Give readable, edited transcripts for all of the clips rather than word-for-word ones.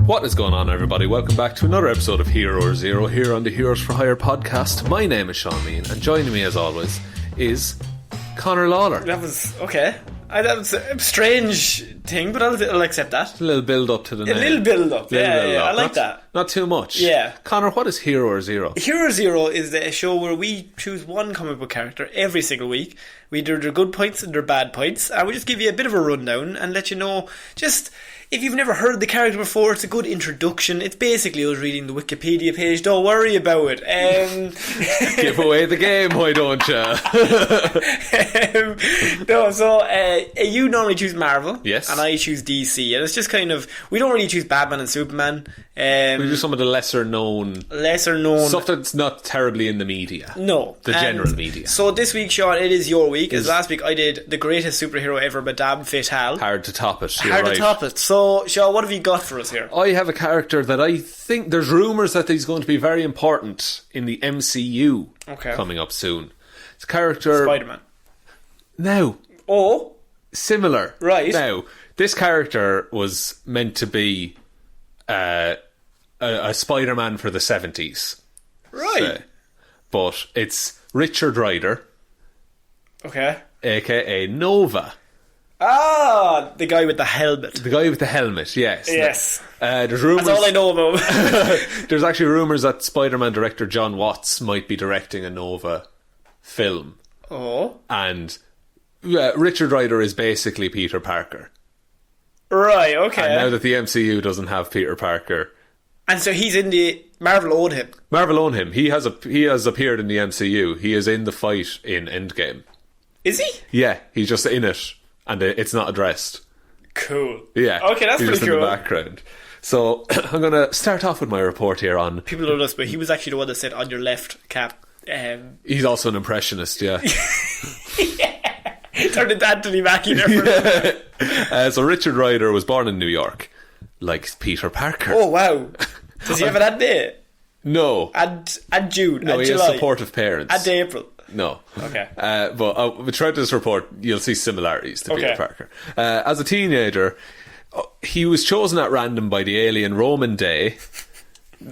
What is going on, everybody? Welcome back to another episode of Hero or Zero here on the Heroes for Hire podcast. My name is Shaun, and joining me as always is Conor Lawler. That was okay. That was a strange thing, but I'll accept that. A little build up to the name. A little build up. Yeah, I like that. Not too much. Yeah. Conor, what is Hero or Zero? Hero or Zero is a show where we choose one comic book character every single week. We do their good points and their bad points, and we just give you a bit of a rundown and let you know just... If you've never heard the character before, it's a good introduction. It's basically us reading the Wikipedia page. Don't worry about it. Give away the game, why don't you? You normally choose Marvel. Yes. And I choose DC. And it's just kind of... We don't really choose Batman and Superman. We do some of the lesser known stuff that's not terribly in the media. No. The general media. So this week, Shaun, it is your week. As last week I did the greatest superhero ever, Madame Fatale. Hard to top it. Hard to top it. So, Shaun, what have you got for us here? I have a character that I think there's rumours that he's going to be very important in the MCU coming up soon. It's a character... Spider-Man. No. Oh. Similar. Right. Now, this character was meant to be a Spider-Man for the 70s. Right. But it's Richard Rider. Okay. A.k.a. Nova. Ah, the guy with the helmet. The guy with the helmet, yes. Yes. There's rumours. That's all I know about him. There's actually rumours that Spider-Man director John Watts might be directing a Nova film. Oh. And Richard Rider is basically Peter Parker. Right, okay. And now that the MCU doesn't have Peter Parker... And so he's in the... Marvel own him. Marvel own him. He has appeared in the MCU. He is in the fight in Endgame. Is he? Yeah, he's just in it. And it's not addressed. Cool. Yeah. Okay, that's he's pretty just cool. in the background. So I'm going to start off with my report here on... People don't know this, but he was actually the one that said on your left cap. He's also an impressionist, yeah. Yeah. Turned into Anthony Mackie there for a minute. So Richard Rider was born in New York, like Peter Parker. Oh, wow. Does he have an ad day? No. And June? No, and he July? has supportive parents. And April? No. Okay. But throughout this report, you'll see similarities to Peter Parker. As a teenager, he was chosen at random by the alien Roman Day.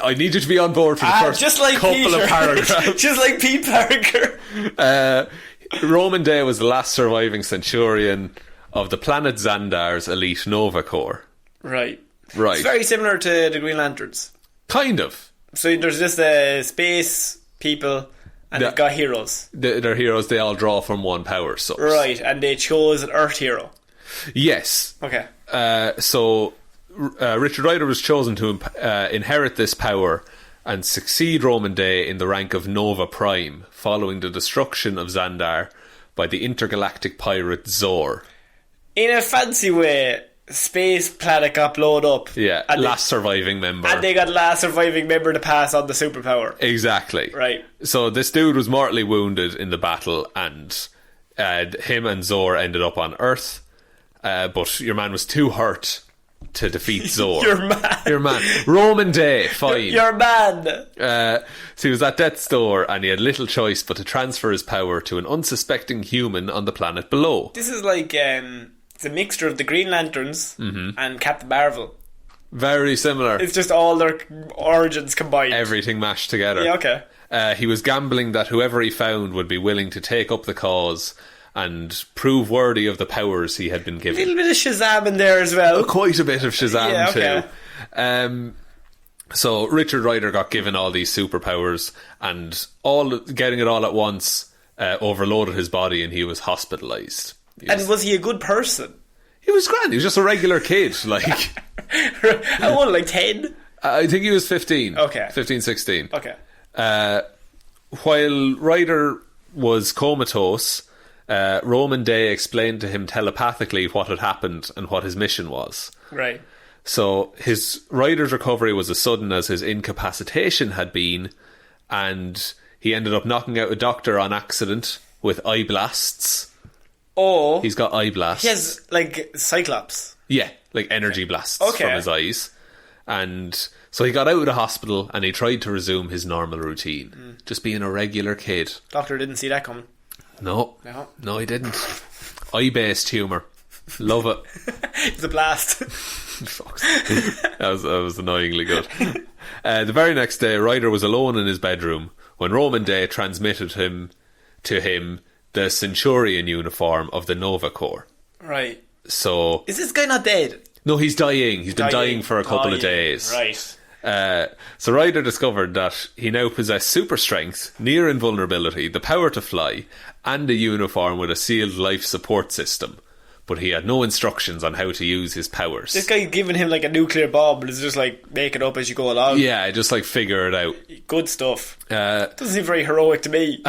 I need you to be on board for the first just like couple Peter. of paragraphs. Just like Pete Parker. Roman Day was the last surviving centurion of the planet Xandar's elite Nova Corps. Right. Right. It's very similar to the Green Lanterns. Kind of. So there's just space people... And they've got heroes. They're heroes, they all draw from one power source. Right, and they chose an Earth hero. Yes. Okay. So Richard Rider was chosen to inherit this power and succeed Roman Day in the rank of Nova Prime, following the destruction of Xandar by the intergalactic pirate Zor. In a fancy way, space planet got blown up. Yeah, last surviving member. And they got last surviving member to pass on the superpower. Exactly. Right. So this dude was mortally wounded in the battle, and him and Zor ended up on Earth. But your man was too hurt to defeat Zor. Your man. Roman Day, fine. Your man. So he was at death's door, and he had little choice but to transfer his power to an unsuspecting human on the planet below. This is like... it's a mixture of the Green Lanterns and Captain Marvel. Very similar. It's just all their origins combined. Everything mashed together. Yeah, okay. He was gambling that whoever he found would be willing to take up the cause and prove worthy of the powers he had been given. A little bit of Shazam in there as well. Quite a bit of Shazam okay. too. So Richard Rider got given all these superpowers, and getting it all at once overloaded his body, and he was hospitalised. And was he a good person? He was grand. He was just a regular kid. Like, how old? Like 10? I think he was 15. Okay. 15, 16. Okay. While Ryder was comatose, Roman Day explained to him telepathically what had happened and what his mission was. Right. So his Ryder's recovery was as sudden as his incapacitation had been, and he ended up knocking out a doctor on accident with eye blasts. Oh. He's got eye blasts. He has, like, Cyclops. Yeah, like energy blasts from his eyes. And so he got out of the hospital and he tried to resume his normal routine. Just being a regular kid. Doctor didn't see that coming. No, he didn't. Eye-based humour. Love it. It's a blast. That was annoyingly good. The very next day, Ryder was alone in his bedroom when Roman Day transmitted to him the Centurion uniform of the Nova Corps. Right. So... Is this guy not dead? No, he's dying. He's been dying for a couple of days. Right. So Ryder discovered that he now possessed super strength, near invulnerability, the power to fly, and a uniform with a sealed life support system. But he had no instructions on how to use his powers. This guy giving him like a nuclear bomb, but it's just like make it up as you go along. Yeah, just like figure it out. Good stuff. Doesn't seem very heroic to me.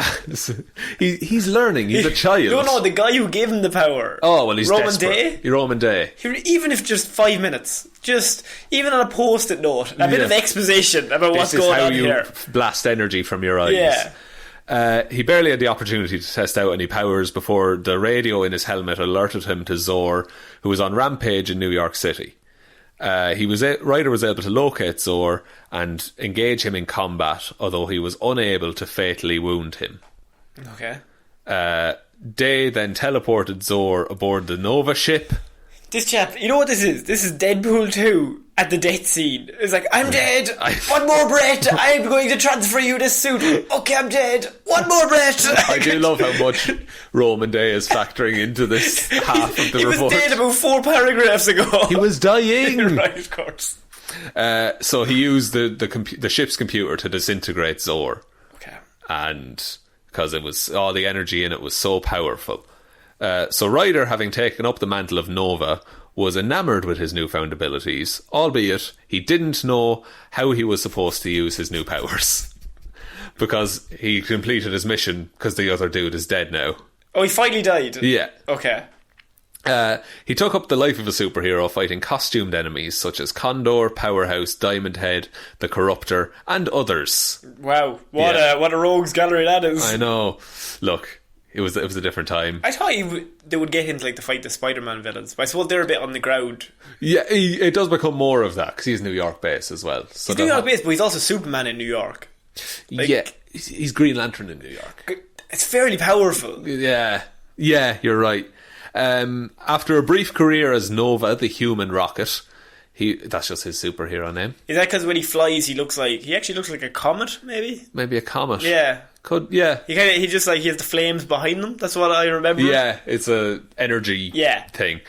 He's learning. He's a child. No, the guy who gave him the power. Oh, well, he's Roman desperate. Day. Roman Day. Even if just 5 minutes, just even on a post-it note, a bit of exposition about what's going on here. This is how you blast energy from your eyes. Yeah. He barely had the opportunity to test out any powers before the radio in his helmet alerted him to Zor, who was on rampage in New York City. Ryder was able to locate Zor and engage him in combat, although he was unable to fatally wound him. Okay. Day then teleported Zor aboard the Nova ship. This chap, you know what this is? This is Deadpool 2 at the death scene. It's like, I'm dead. One more breath. I'm going to transfer you this suit. Okay, I'm dead. One more breath. I do love how much Roman Day is factoring into this half of the report. He was dead about 4 paragraphs ago. He was dying. Right, of course. So he used the ship's computer to disintegrate Zor. Okay. And because it was all the energy in it was so powerful. So Ryder, having taken up the mantle of Nova, was enamoured with his newfound abilities, albeit he didn't know how he was supposed to use his new powers. Because he completed his mission because the other dude is dead now. Oh, he finally died? Yeah. Okay. He took up the life of a superhero fighting costumed enemies such as Condor, Powerhouse, Diamond Head, the Corruptor, and others. Wow. What a rogues gallery that is. I know. Look... It was a different time. I thought they would get him to fight the Spider-Man villains, but I suppose they're a bit on the ground. Yeah, it does become more of that because he's New York based as well. So he's New York based, but he's also Superman in New York. Yeah, he's Green Lantern in New York. It's fairly powerful. Yeah, you're right. After a brief career as Nova, the human rocket, that's just his superhero name. Is that because when he flies, he actually looks like a comet? Maybe a comet. Yeah. He has the flames behind him. That's what I remember. Yeah, it's a energy thing.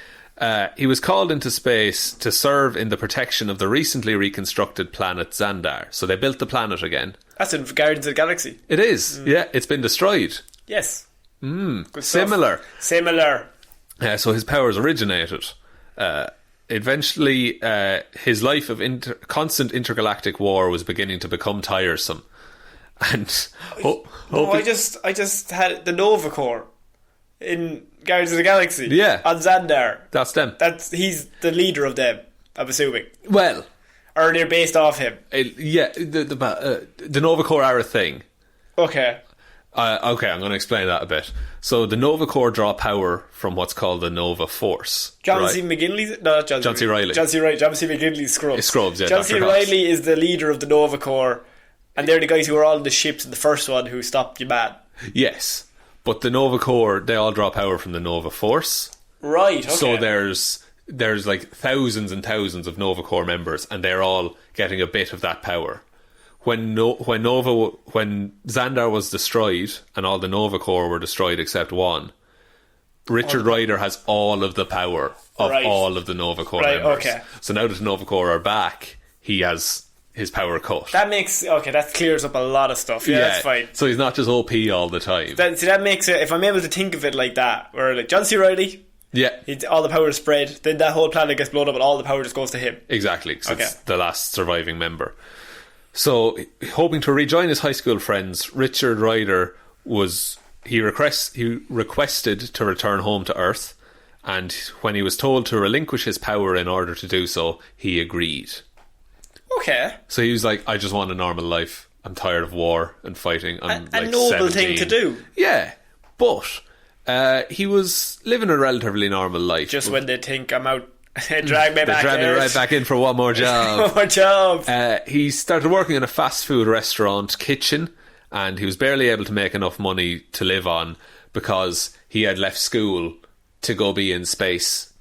He was called into space to serve in the protection of the recently reconstructed planet Xandar. So they built the planet again. That's in Guardians of the Galaxy. It is. Yeah, it's been destroyed. Yes. Similar. So his powers originated. Eventually, his life of constant intergalactic war was beginning to become tiresome. And I just had the Nova Corps in Guardians of the Galaxy. Yeah, on Xandar. That's them. He's the leader of them, I'm assuming. Well, or they're based off him. The Nova Corps are a thing. Okay. I'm going to explain that a bit. So the Nova Corps draw power from what's called the Nova Force. John C. McGinley? No, not John C. Reilly. John C. McGinley's Scrubs. Scrubs, yeah. John C. Reilly is the leader of the Nova Corps, and they're the guys who were all in the ships in the first one who stopped your man. Yes, but the Nova Corps, they all draw power from the Nova Force. Right, okay. So there's like thousands and thousands of Nova Corps members, and they're all getting a bit of that power. When Xandar was destroyed and all the Nova Corps were destroyed except one, Richard Ryder has all of the power of all of the Nova Corps members. Okay. So now that the Nova Corps are back, he has his power cut. That clears up a lot of stuff. Yeah, that's fine. So he's not just OP all the time. That makes it, if I'm able to think of it like that, where like John C. Reilly, all the power is spread, then that whole planet gets blown up and all the power just goes to him. Exactly, because it's the last surviving member. So, hoping to rejoin his high school friends, Richard Ryder requested to return home to Earth, and when he was told to relinquish his power in order to do so, he agreed. Okay. So he was like, I just want a normal life. I'm tired of war and fighting. I'm a noble 17. Thing to do. Yeah, but he was living a relatively normal life. Just when they think I'm out. Drag me right back in for one more job. He started working in a fast food restaurant kitchen, and he was barely able to make enough money to live on because he had left school to go be in space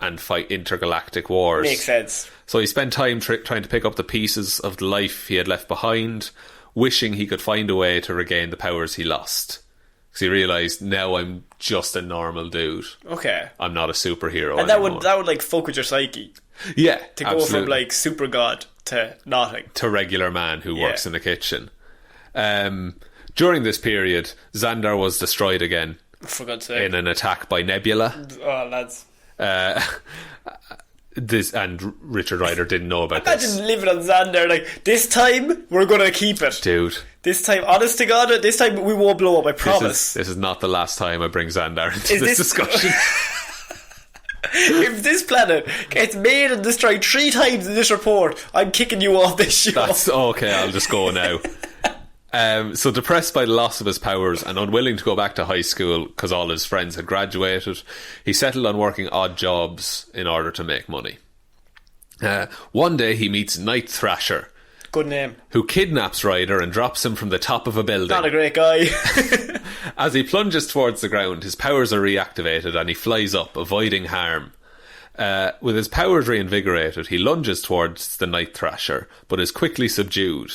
and fight intergalactic wars. Makes sense. So he spent time trying to pick up the pieces of the life he had left behind, wishing he could find a way to regain the powers he lost. Because he realised, now I'm just a normal dude. Okay. I'm not a superhero And anymore. that would like fuck with your psyche. Yeah, To go from like super god to nothing. to regular man who works in the kitchen. During this period, Xandar was destroyed again For God's sake. in an attack by Nebula. Oh, lads. This and Richard Rider didn't know about this. Imagine living on Xandar, like, this time we're going to keep it. Dude, This time, honest to God, this time we won't blow up, I promise. this is not the last time I bring Xandar into this discussion. If this planet gets made and destroyed 3 times in this report, I'm kicking you off this show. That's okay, I'll just go now. So depressed by the loss of his powers and unwilling to go back to high school because all his friends had graduated, he settled on working odd jobs in order to make money. One day he meets Night Thrasher, Good name. who kidnaps Ryder and drops him from the top of a building. Not a great guy. As he plunges towards the ground, his powers are reactivated and he flies up, avoiding harm. With his powers reinvigorated, he lunges towards the Night Thrasher, but is quickly subdued.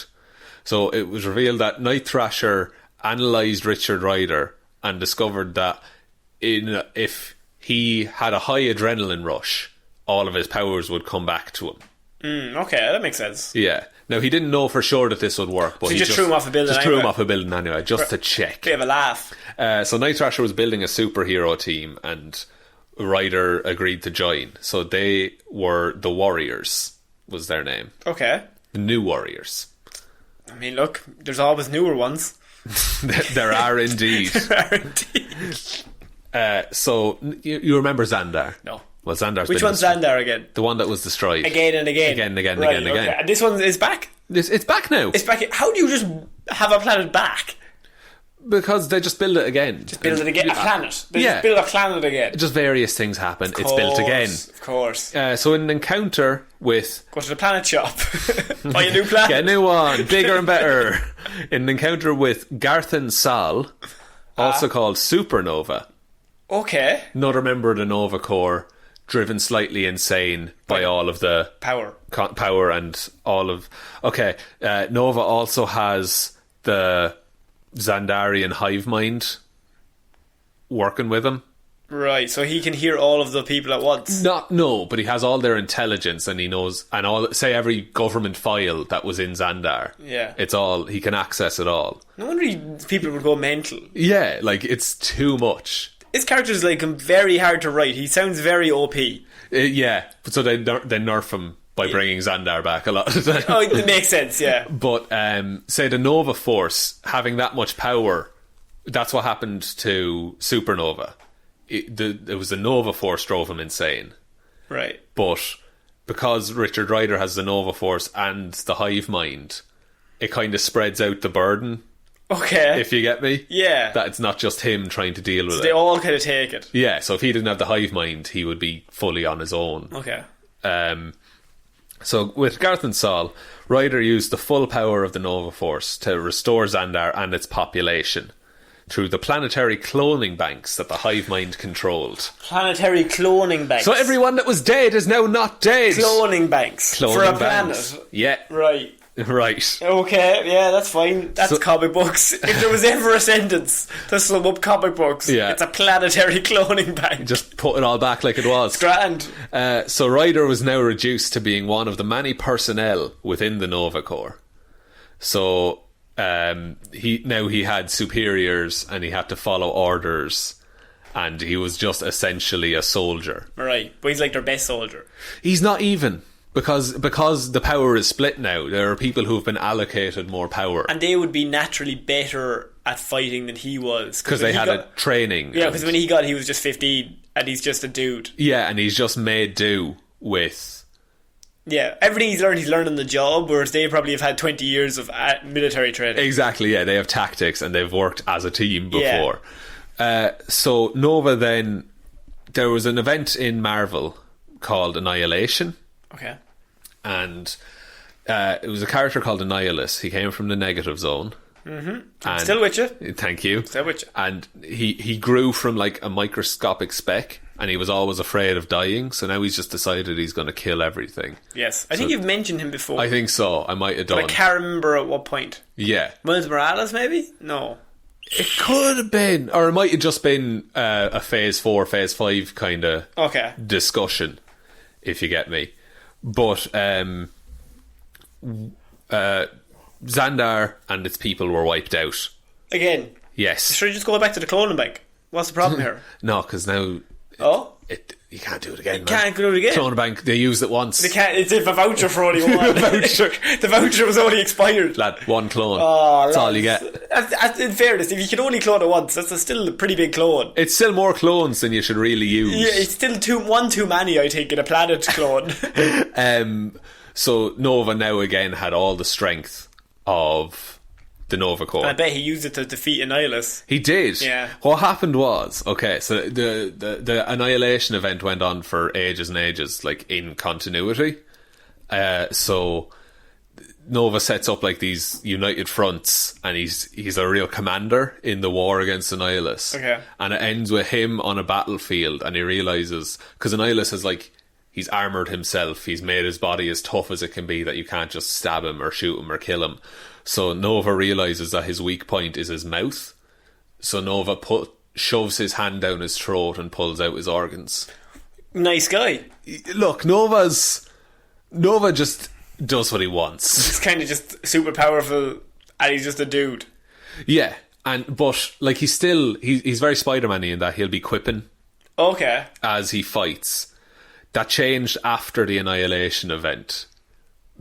So it was revealed that Night Thrasher analysed Richard Rider and discovered that if he had a high adrenaline rush, all of his powers would come back to him. Okay, that makes sense. Yeah. Now, he didn't know for sure that this would work, but So he just threw him off a building Just threw him anyway. off a building anyway, just to check. Bit of a laugh. So Night Thrasher was building a superhero team, and Ryder agreed to join. So they were the Warriors, was their name. Okay. The New Warriors. I mean, look, there's always newer ones. There are indeed. So you remember Xandar? No. Well, Xandar's Which been one's Xandar again? the one that was destroyed. Again and again. Again and again and Right, again and okay. again. And this one is back? It's back now. It's back. How do you just have a planet back? Because they just build it again. Just build it again. A planet. They Yeah. just build a planet again. Just various things happen. It's built again. Of course. So in an encounter with... Go to the planet shop. Buy a new planet. Get a new one, bigger and better. In an encounter with Garthan Sal, also called Supernova, Okay. another member of the Nova Corps, driven slightly insane by all of the Power. power and all of... Okay, Nova also has the Xandarian hive mind working with him. Right, so he can hear all of the people at once. No, but he has all their intelligence, and he knows, and all, say, every government file that was in Xandar. Yeah. It's all, he can access it all. No wonder people would go mental. Yeah, like, it's too much. His character's like very hard to write. He sounds very OP. Yeah, so they nerf him by bringing Xandar back a lot of the time. Oh, it makes sense, yeah. But say the Nova Force having that much power, that's what happened to Supernova. It was the Nova Force drove him insane. Right. But because Richard Rider has the Nova Force and the hive mind, it kind of spreads out the burden, Okay. if you get me. Yeah. That it's not just him trying to deal with They it. all kind of take it. Yeah, so if he didn't have the hive mind, he would be fully on his own. Okay. So with Garth and Saul, Ryder used the full power of the Nova Force to restore Xandar and its population through the planetary cloning banks that the hive mind controlled. Planetary cloning banks. So everyone that was dead is now not dead. Cloning banks. For a Cloning banks. planet. Yeah, Right. right. Okay, yeah, that's fine. That's comic books. If there was ever a sentence to sum up comic books, Yeah. it's a planetary cloning bank. Just put it all back like it was. Grand. So Ryder was now reduced to being one of the many personnel within the Nova Corps. So he had superiors and he had to follow orders, and he was just essentially a soldier. Right, but he's like their best soldier. He's not even, because the power is split now. There are people who have been allocated more power And they would be naturally better at fighting than he was. because when they he had got- a training. Yeah, and- because when he was just 15 and he's just a dude. yeah, and he's just made do with. Yeah, everything he's learned on the job, whereas they probably have had 20 years of military training. Exactly, yeah, they have tactics and they've worked as a team Yeah. before. So Nova then, there was an event in Marvel called Annihilation, Okay. and it was a character called Annihilus. He came from the negative zone. Mm-hmm. Still with you. Thank you. Still with you. And he grew from like a microscopic speck and he was always afraid of dying, so now he's just decided he's going to kill everything. Yes. I think you've mentioned him before. I think so. I might have done. But I can't remember at what point. Yeah. Miles Morales, maybe? No. It could have been, or it might have just been a Phase 4, Phase 5 kind of discussion, if you get me. But Xandar and its people were wiped out. Again? Yes. Should we just go back to the cloning bank? What's the problem here? No, because now... You can't do it again, man. Can't do it again? Cloning bank, they used it once. They can't, it's a voucher for only one. The voucher was only expired. Lad, one clone. Oh, that's all you get. In fairness, if you can only clone it once, that's still a pretty big clone. It's still more clones than you should really use. Yeah, it's still one too many, I think, in a planet clone. So Nova now again had all the strength of the Nova Corps. And I bet he used it to defeat Annihilus. He did. Yeah. What happened was, okay, so the Annihilation event went on for ages and ages, like in continuity. So Nova sets up like these united fronts, and he's a real commander in the war against Annihilus. Okay. And it ends with him on a battlefield, and he realises, because Annihilus is like, he's armoured himself, he's made his body as tough as it can be, that you can't just stab him or shoot him or kill him. So Nova realises that his weak point is his mouth. So Nova shoves his hand down his throat and pulls out his organs. Nice guy. Look, Nova just does what he wants. He's kind of just super powerful, and he's just a dude. Yeah, but like he's very Spider-Man-y in that he'll be quipping. Okay. As he fights. That changed after the Annihilation event,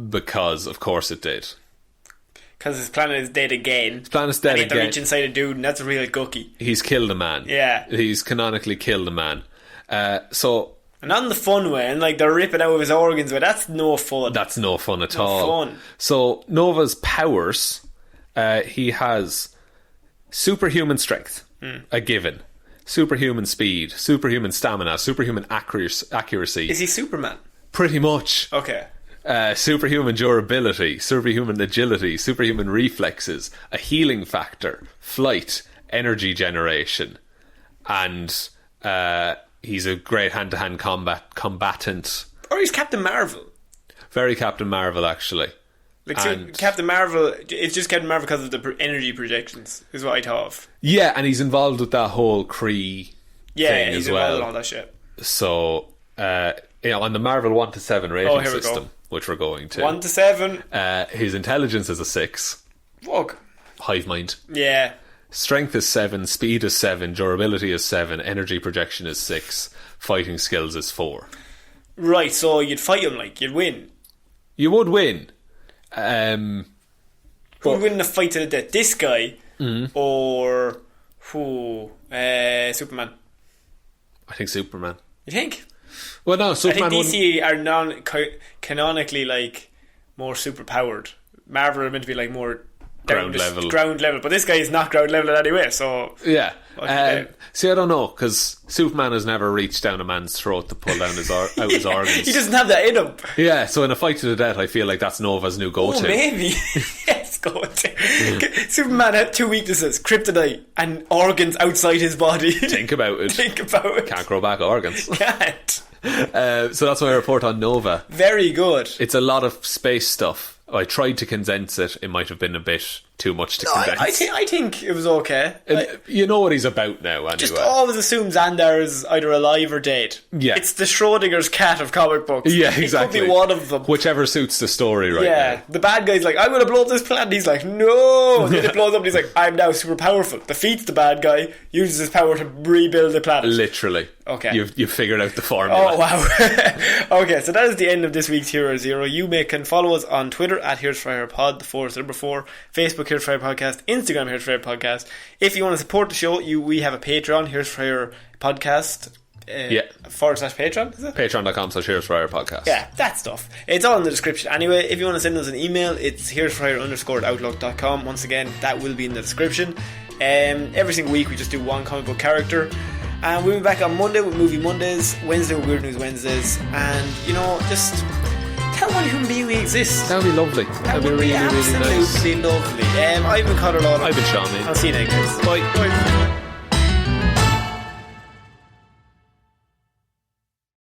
because of course it did. Because his planet is dead again. His planet's dead and again. And reach inside a dude, and that's a real gookie. He's killed a man. Yeah. He's canonically killed a man. And not in the fun way, and like they're ripping out of his organs, but that's no fun. That's no fun at all. Fun. So Nova's powers, he has superhuman strength, a given. Superhuman speed, superhuman stamina, superhuman accuracy. Is he Superman? Pretty much. Okay. Superhuman durability, superhuman agility, superhuman reflexes, a healing factor, flight, energy generation, and he's a great hand-to-hand combatant. Or he's Captain Marvel. Very Captain Marvel, actually. Like, so Captain Marvel, it's just Captain Marvel because of the energy projections, is what I thought of. Yeah, and he's involved with that whole Kree thing he's as well. Involved in all that shit. So, on the Marvel 1 to 7 rating system, which we're going to. 1 to 7. His intelligence is a 6. Fuck. Hive mind. Yeah. Strength is 7, speed is 7, durability is 7, energy projection is 6, fighting skills is 4. Right, so you'd fight him, like, you'd win. You would win. Who would win in a fight to the death? This guy or who? Superman. I think Superman. You think? Well, no, Superman. I think DC are canonically like more super powered. Marvel are meant to be like more ground level, but this guy is not ground level in any way. So yeah. See, I don't know, because Superman has never reached down a man's throat to pull down his his organs. He doesn't have that in him. Yeah, so in a fight to the death, I feel like that's Nova's new go-to. Oh, maybe. Yes, go-to. Superman had 2 weaknesses: kryptonite and organs outside his body. Think about it. Can't grow back organs. Can't. So that's why I report on Nova. Very good. It's a lot of space stuff. I tried to condense it. It might have been a bit too much to condense. I think it was okay. You know what he's about now, anyway. Just always assume Xandar is either alive or dead. Yeah. It's the Schrodinger's cat of comic books. Yeah, exactly. It could be one of them. Whichever suits the story right now. The bad guy's like, I'm going to blow up this planet. He's like, no. And then it blows up and he's like, I'm now super powerful. Defeats the bad guy, uses his power to rebuild the planet. Literally. Okay. You've figured out the formula. Oh, wow. Okay, so that is the end of this week's Hero Zero. You can follow us on Twitter at Here's Fire Pod, the 4 is the number 4, Facebook Here's Fire Podcast, Instagram Here's Fire Podcast. If you want to support the show, we have a Patreon, Here's Fire Podcast. / Patreon, is it? Patreon.com/Here's Fire Podcast. Yeah, that stuff. It's all in the description. Anyway, if you want to send us an email, it's here'sfire_outlook.com. Once again, that will be in the description. Every single week we just do one comic book character. And we'll be back on Monday with Movie Mondays, Wednesday with Weird News Wednesdays, and, just tell one human being we exist. That would be lovely. That would be really, really nice. Absolutely lovely. I've been Conor. I've been Shaun. I'll see you next. Bye.